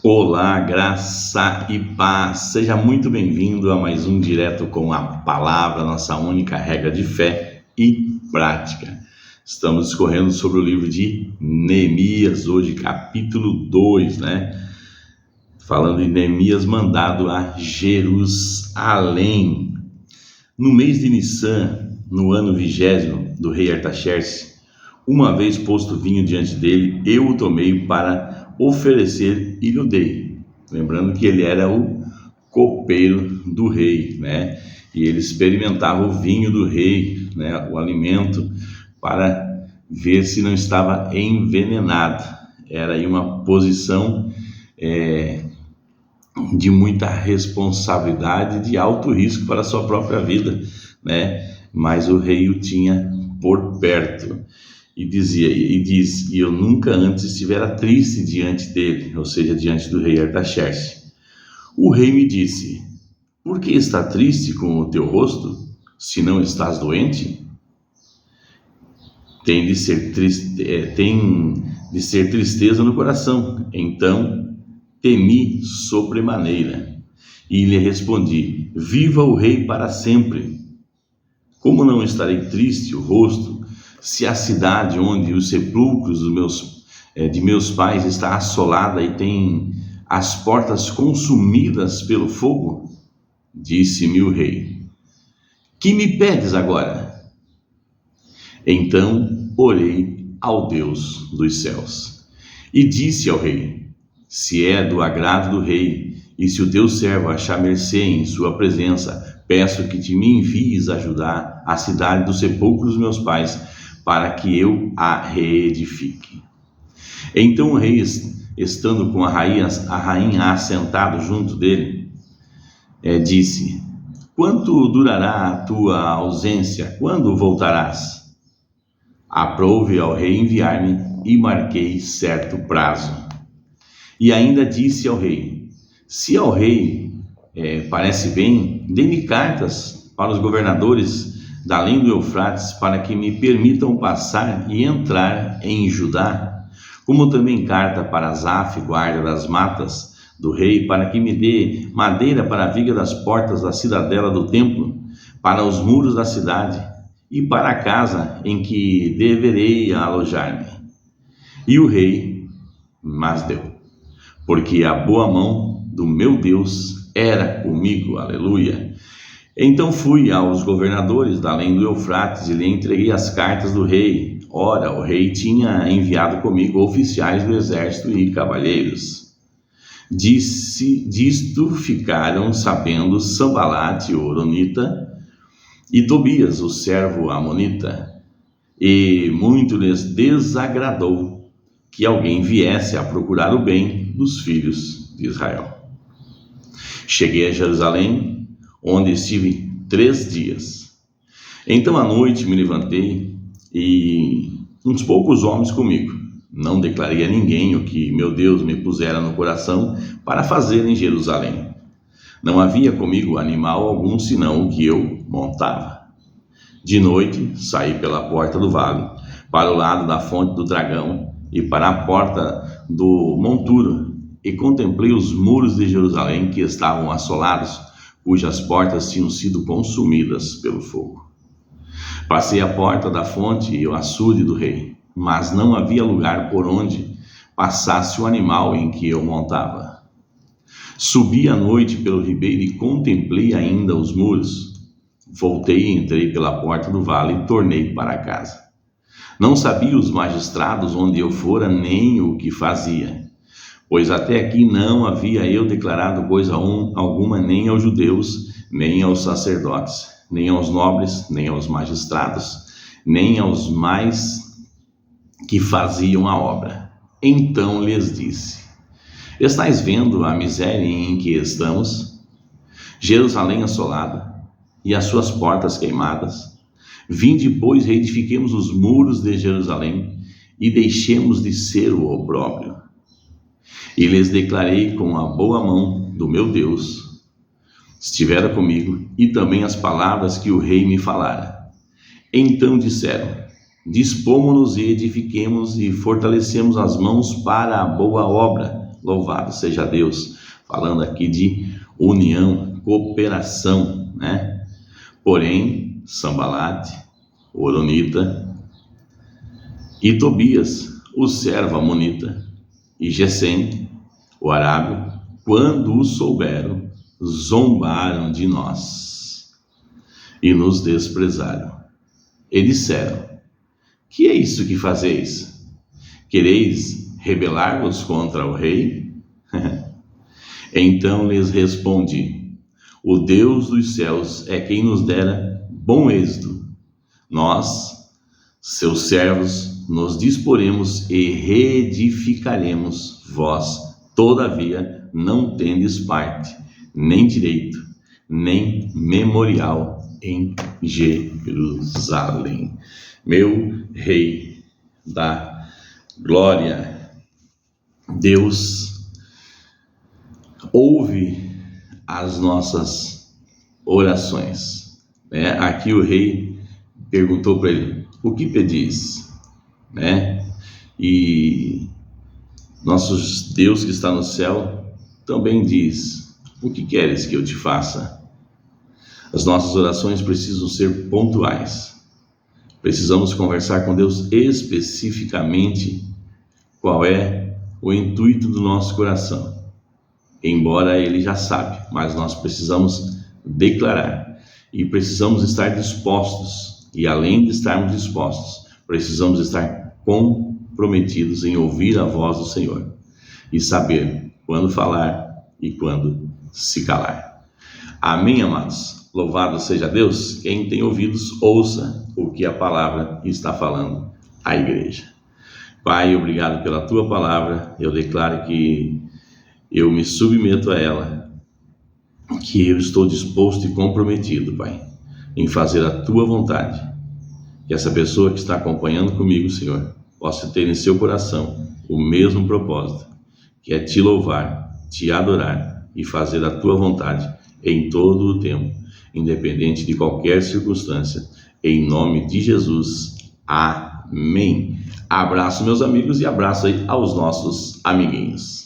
Olá, graça e paz. Seja muito bem-vindo a mais um Direto com a Palavra, nossa única regra de fé e prática. Estamos discorrendo sobre o livro de Neemias, hoje capítulo 2, Falando de Neemias mandado a Jerusalém. No mês de Nissan, no ano 20º do rei Artaxerxes, uma vez posto vinho diante dele, eu o tomei para oferecer e lhe dei. Lembrando que ele era o copeiro do rei, E ele experimentava o vinho do rei, o alimento, para ver se não estava envenenado. Era aí uma posição de muita responsabilidade, de alto risco para a sua própria vida, Mas o rei o tinha por perto. E diz, e eu nunca antes estivera triste diante dele, ou seja, diante do rei Artaxerxes. O rei me disse: por que está triste com o teu rosto, se não estás doente? Tem de ser tristeza no coração. Então temi sobremaneira e lhe respondi: viva o rei para sempre. Como não estarei triste o rosto, se a cidade onde os sepulcros de meus pais está assolada e tem as portas consumidas pelo fogo? Disse-me o rei: que me pedes agora? Então orei ao Deus dos céus e disse ao rei: se é do agrado do rei e se o teu servo achar mercê em sua presença, peço que te me envies ajudar a cidade dos sepulcros dos meus pais, para que eu a reedifique. Então o rei, estando com a rainha assentado junto dele, disse: quanto durará a tua ausência? Quando voltarás? Aprouve ao rei enviar-me e marquei certo prazo. E ainda disse ao rei: se ao rei parece bem, dê-me cartas para os governadores da além do Eufrates, para que me permitam passar e entrar em Judá, como também carta para Asaf, guarda das matas do rei, para que me dê madeira para a viga das portas da cidadela do templo, para os muros da cidade e para a casa em que deverei alojar-me. E o rei mas deu, porque a boa mão do meu Deus era comigo, aleluia. Então fui aos governadores da além do Eufrates e lhe entreguei as cartas do rei. Ora, o rei tinha enviado comigo oficiais do exército e cavalheiros. Disto ficaram sabendo Sanbalate, o horonita, e Tobias, o servo amonita, e muito lhes desagradou que alguém viesse a procurar o bem dos filhos de Israel. Cheguei a Jerusalém, onde estive 3 dias. Então à noite me levantei e uns poucos homens comigo. Não declarei a ninguém o que meu Deus me pusera no coração para fazer em Jerusalém. Não havia comigo animal algum senão o que eu montava. De noite saí pela porta do vale, para o lado da fonte do dragão e para a porta do monturo, e contemplei os muros de Jerusalém que estavam assolados, cujas portas tinham sido consumidas pelo fogo. Passei a porta da fonte e o açude do rei, mas não havia lugar por onde passasse o animal em que eu montava. Subi à noite pelo ribeiro e contemplei ainda os muros. Voltei e entrei pela porta do vale e tornei para casa. Não sabia os magistrados onde eu fora nem o que fazia, pois até aqui não havia eu declarado coisa alguma nem aos judeus, nem aos sacerdotes, nem aos nobres, nem aos magistrados, nem aos mais que faziam a obra. Então lhes disse: estais vendo a miséria em que estamos? Jerusalém assolada e as suas portas queimadas. Vinde, pois, reedifiquemos os muros de Jerusalém e deixemos de ser o opróbrio. E lhes declarei com a boa mão do meu Deus estivera comigo, e também as palavras que o rei me falara. Então disseram: dispomos-nos e edifiquemos e fortalecemos as mãos para a boa obra, Louvado seja Deus. Falando aqui de união, cooperação, né? Porém, Sanbalate, o horonita, e Tobias, o servo amonita, e Gesem, o arábio, quando o souberam, zombaram de nós e nos desprezaram. E disseram: que é isso que fazeis? Quereis rebelar-vos contra o rei? Então lhes respondi: o Deus dos céus é quem nos dera bom êxito. Nós, seus servos, nos disporemos e reedificaremos. Vós, todavia, não tendes parte, nem direito, nem memorial em Jerusalém. Meu Rei da Glória, Deus ouve as nossas orações. Aqui o rei perguntou para ele: o que pedis? E nosso Deus que está no céu também diz: o que queres que eu te faça? As nossas orações precisam ser pontuais. Precisamos conversar com Deus especificamente qual é o intuito do nosso coração. Embora Ele já sabe, mas nós precisamos declarar e precisamos estar dispostos. E além de estarmos dispostos, precisamos estar comprometidos em ouvir a voz do Senhor e saber quando falar e quando se calar. Amém, amados? Louvado seja Deus. Quem tem ouvidos, ouça o que a palavra está falando à igreja. Pai, obrigado pela tua palavra. Eu declaro que eu me submeto a ela, que eu estou disposto e comprometido, Pai, em fazer a tua vontade. Que essa pessoa que está acompanhando comigo, Senhor, possa ter em seu coração o mesmo propósito, que é te louvar, te adorar e fazer a tua vontade em todo o tempo, independente de qualquer circunstância, em nome de Jesus. Amém. Abraço, meus amigos, e abraço aí aos nossos amiguinhos.